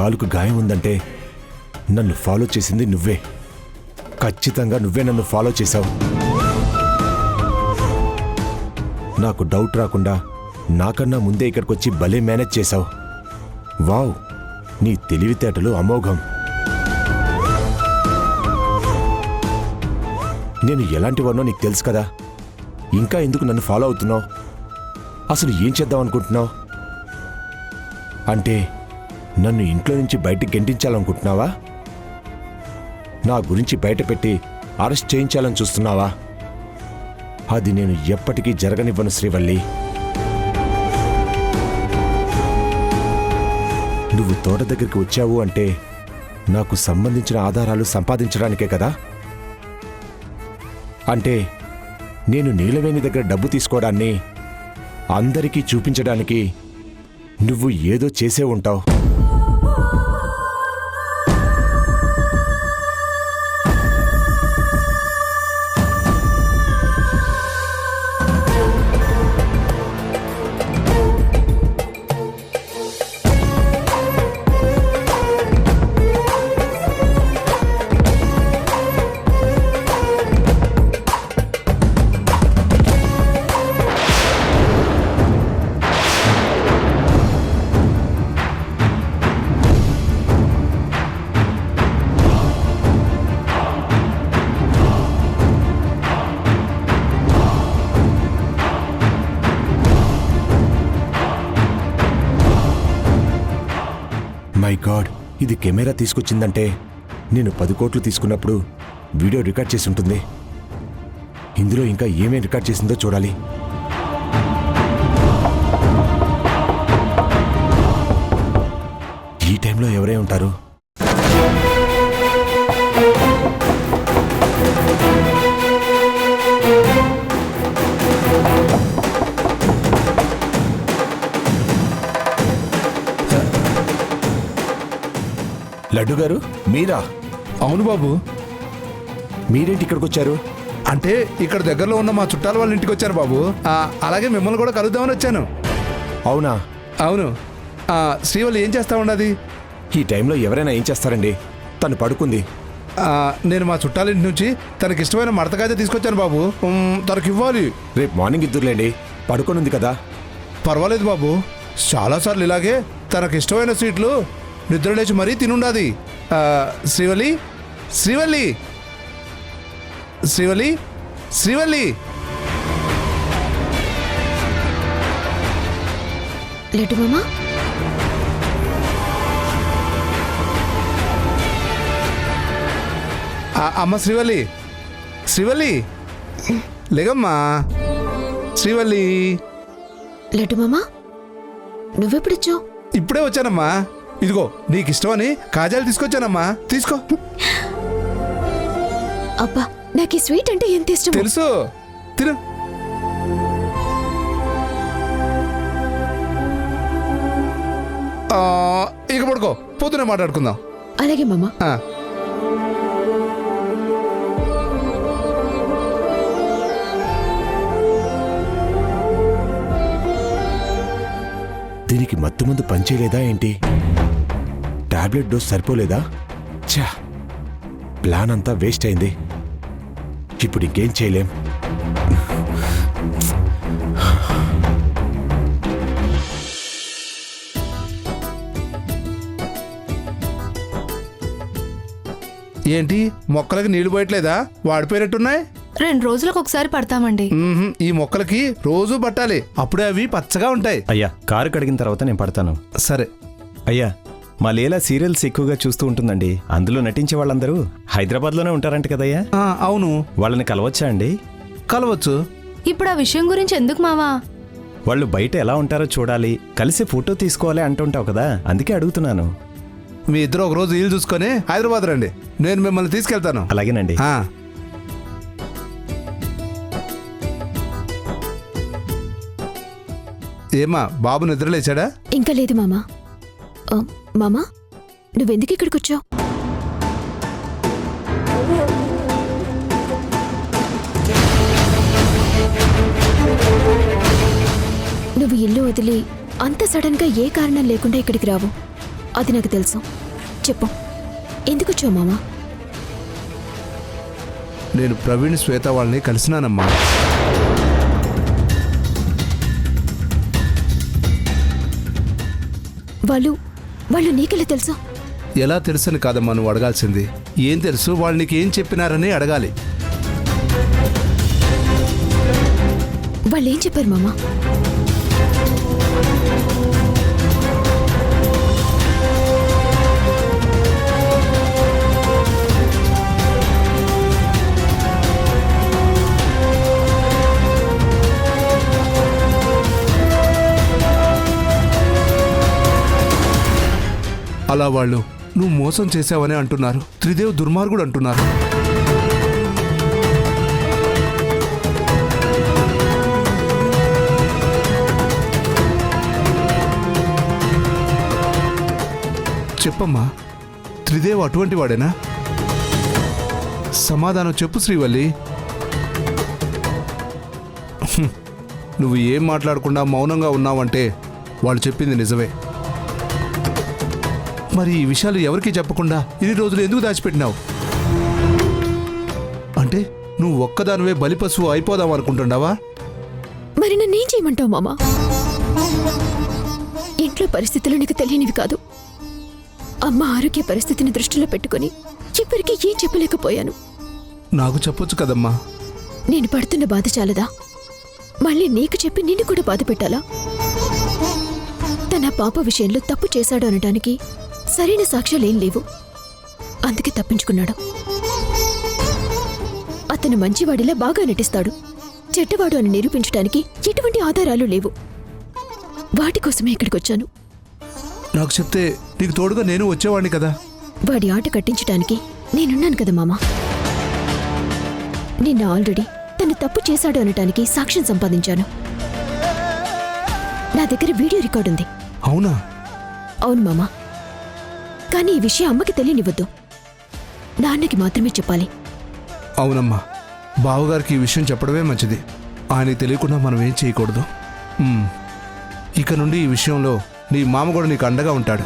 కాలుకు గాయం ఉందంటే నన్ను ఫాలో చేసింది నువ్వే. ఖచ్చితంగా నువ్వే నన్ను ఫాలో చేశావు. నాకు డౌట్ రాకుండా నాకన్నా ముందే ఇక్కడికొచ్చి భలే మేనేజ్ చేశావు. వావ్, నీ తెలివితేటలు అమోఘం. నేను ఎలాంటివానో నీకు తెలుసు కదా, ఇంకా ఎందుకు నన్ను ఫాలో అవుతున్నావు? అసలు ఏం చేద్దాం అనుకుంటున్నావు? అంటే నన్ను ఇంట్లో నుంచి బయటికి గెంటించాలనుకుంటున్నావా? నా గురించి బయట పెట్టి అరెస్ట్ చేయించాలని చూస్తున్నావా? అది నేను ఎప్పటికీ జరగనివ్వను శ్రీవల్లి. నువ్వు తోట దగ్గరికి వచ్చావు అంటే నాకు సంబంధించిన ఆధారాలు సంపాదించడానికే కదా. అంటే నేను నీలవేణి దగ్గర డబ్బు తీసుకోవడాన్ని అందరికీ చూపించడానికి నువ్వు ఏదో చేసే ఉంటావు. మై గాడ్, ఇది కెమెరా తీసుకొచ్చిందంటే నేను 10 కోట్లు తీసుకున్నప్పుడు వీడియో రికార్డ్ చేసి ఉంటుంది. ఇందులో ఇంకా ఏమేం రికార్డ్ చేసిందో చూడాలి. ఈ టైంలో ఎవరై ఉంటారు? లడ్డు గారు, మీరా? అవును బాబు. మీరేంటి ఇక్కడికి వచ్చారు? అంటే ఇక్కడ దగ్గరలో ఉన్న మా చుట్టాల వాళ్ళ ఇంటికి వచ్చాను బాబు. అలాగే మిమ్మల్ని కూడా కలుద్దామని వచ్చాను. అవునా? అవును. శ్రీవల్లి ఏం చేస్తా ఉన్నది? ఈ టైంలో ఎవరైనా ఏం చేస్తారండి? తను పడుకుంది. నేను మా చుట్టాల ఇంటి నుంచి తనకి ఇష్టమైన మడతకాయ తీసుకొచ్చాను బాబు. తనకి ఇవ్వాలి. రేపు మార్నింగ్ ఇద్దురులేండి, పడుకొనుంది కదా. పర్వాలేదు బాబు, చాలాసార్లు ఇలాగే తనకి ఇష్టమైన స్వీట్లు నిద్ర లేచి మరీ తినుండాది. శ్రీవల్లి, శ్రీవల్లి, శ్రీవల్లి, శ్రీవల్లి. లడ్డు మామా, అమ్మ శ్రీవల్లి, శ్రీవల్లి లేగమ్మా. శ్రీవల్లి. లడ్డు మామా, నువ్వెప్పుడొచ్చావు? ఇప్పుడే వచ్చానమ్మా. ఇదిగో నీకు ఇష్టమని కాజాలు తీసుకొచ్చానమ్మా, తీసుకో. అబ్బా, నాకు ఈ స్వీట్ అంటే ఎంత ఇష్టం తెలుసు, తిను. ఇక పడుకో, పొద్దునే మాట్లాడుకుందాం. అలాగే మామా. దీనికి మత్తుమందు పనిచేయలేదా ఏంటి? టాబ్లెట్ డోస్ సరిపోలేదా? ఛా, ప్లాన్ అంతా వేస్ట్ అయింది. ఇప్పుడు ఇంకేం చేయలేం. ఏంటి మొక్కలకి నీళ్లు పోయట్లేదా? వాడిపోయినట్టున్నాయి. 2 రోజులకు ఒకసారి పడతామండి. ఈ మొక్కలకి రోజు పట్టాలి, అప్పుడే అవి పచ్చగా ఉంటాయి. అయ్యా, కారు కడిగిన తర్వాత నేను పడతాను. సరే. అయ్యా, మా లీలా సీరియల్స్ ఎక్కువగా చూస్తూ ఉంటుందండి. అందులో నటించే వాళ్ళందరూ హైదరాబాద్లోనే ఉంటారంట కదయ్యా? అవును. వాళ్ళని కలవచ్చా అండి? కలవచ్చు. ఇప్పుడు ఆ విషయం గురించి ఎందుకు మావా? వాళ్ళు బయట ఎలా ఉంటారో చూడాలి, కలిసి ఫోటో తీసుకోవాలి అంటుంటావు కదా, అందుకే అడుగుతున్నాను. మీ ఇద్దరు ఒక రోజు వీలు చూసుకొని హైదరాబాద్ రండి, నేను మిమ్మల్ని తీసుకెళ్తాను. అలాగేనండి. ఏమా, బాబు నిద్రలేచాడా? ఇంకా లేదు మామా. మామా, నువ్వెందుకు ఇక్కడికి వచ్చావు? నువ్వు ఇల్లు వదిలి అంత సడన్ గా ఏ కారణం లేకుండా ఇక్కడికి రావు. అది నాకు తెలుసు. చెప్పు, ఎందుకు వచ్చావు మామా? నేను ప్రవీణ్ శ్వేత వాళ్ళని కలిసినానమ్మా. వాళ్ళు నీకెలా తెలుసా? ఎలా తెలుసని కాదమ్మా నువ్వు అడగాల్సింది. ఏం తెలుసు, వాళ్ళు నీకు ఏం చెప్పినారని అడగాలి. వాళ్ళు ఏం చెప్పారు మామా? అలా వాళ్ళు నువ్వు మోసం చేశావని అంటున్నారు. త్రిదేవ్ దుర్మార్గుడు అంటున్నారు. చెప్పమ్మా, త్రిదేవ్ అటువంటి వాడేనా? సమాధానం చెప్పు శ్రీవల్లి. నువ్వు ఏం మాట్లాడకుండా మౌనంగా ఉన్నావంటే వాళ్ళు చెప్పింది నిజమే. మరి ఈ విషయాలు ఎవరికీ చెప్పకుండా ఇన్ని రోజులు ఎందుకు దాచిపెట్టినావు? అంటే నువ్వు ఒక్కదానివే బలిపశువు అయిపోదాం అనుకుంటున్నావా? మరి నన్నేం చేయమంటావు మామా? ఇంట్లో పరిస్థితులు నీకు తెలియనివి కాదు. అమ్మ ఆరోగ్య పరిస్థితిని దృష్టిలో పెట్టుకుని చివరికి ఏం చెప్పలేకపోయాను. నాకు చెప్పొచ్చు కదమ్మా. నేను పడుతున్న బాధ చాలదా? మళ్ళీ నీకు చెప్పి నిన్ను కూడా బాధ పెట్టాలా? తన పాప విషయంలో తప్పు చేశాడు అనడానికి సరైన సాక్ష్యాలేం లేవు. అందుకే తప్పించుకున్నాడు. అతను మంచివాడిలా బాగా నటిస్తాడు. చెడ్డవాడు అని నిరూపించడానికి ఎటువంటి ఆధారాలు లేవు. వాటి కోసమే ఇక్కడికొచ్చాను. నాకు చెప్తే నీకు తోడుగా నేను వచ్చేవాడిని కదా. వాడి ఆట కట్టించడానికి నేనున్నాను కదా మామా. నిన్న ఆల్రెడీ తను తప్పు చేశాడు అనటానికి సాక్ష్యం సంపాదించాను. నా దగ్గర వీడియో రికార్డు ఉంది. అవునా? అవును మామా. కానీ ఈ విషయం అమ్మకి తెలియనివ్వద్దు. నాన్నకి మాత్రమే చెప్పాలి. అవునమ్మా, బావగారికి ఈ విషయం చెప్పడమే మంచిది. ఆయనకి తెలియకుండా మనం ఏం చేయకూడదు. ఇక నుండి ఈ విషయంలో నీ మామ కూడా నీకు అండగా ఉంటాడు.